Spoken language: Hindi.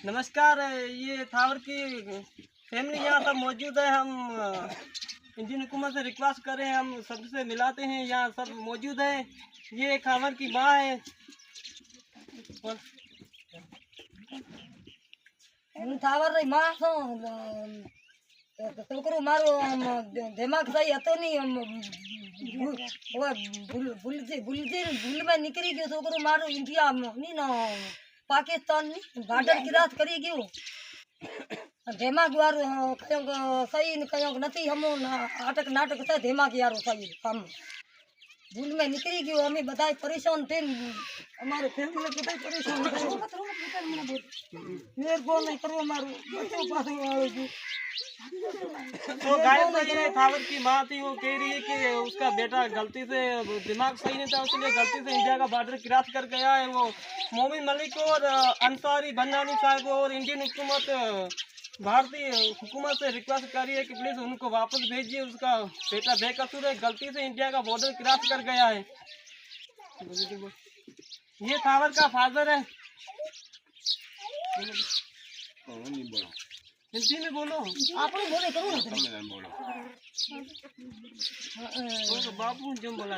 नमस्कार। ये थावर की फैमिली यहाँ सब मौजूद है। हम इंडियन हुकूमत से रिक्वेस्ट कर रहे हैं, हम सबसे मिलाते हैं। यहाँ सब मौजूद है। ये खावर की माँ है। थावर री माँ छो छोकरो मारो दिमाग सही हतो नहीं भूल में निकली गयो छोकरो मारो इंडिया नहीं ना पाकिस्तान नहीं बॉर्डर क्रॉस करी गयो दिमाग वारो कयो सही न कयो नथी हमो नाटक नाटक था दिमाग यारो सही हम भूल में निकली गयो हमें बताए परेशान थे हमारे फैमिली बताए परेशान मेहरबानी करो हमारो बच्चों पास वालो जी। तो गायब ये थावर की माँ थी, वो कह रही है कि उसका बेटा गलती से दिमाग सही नहीं था, उसलिए गलती से इंडिया का बॉर्डर क्रॉस कर गया है। वो मोमिन मलिक और अंसारी भंडानी साहब और इंडियन हुकूमत भारतीय हुकूमत से रिक्वेस्ट कर रही है कि प्लीज उनको वापस भेजिए। उसका बेटा बेकसूर है, गलती से इंडिया का बॉर्डर क्रॉस कर गया है। ये थावर का फादर है। हिंदी में बोलो। आप बोले करो ना बापू जो बोला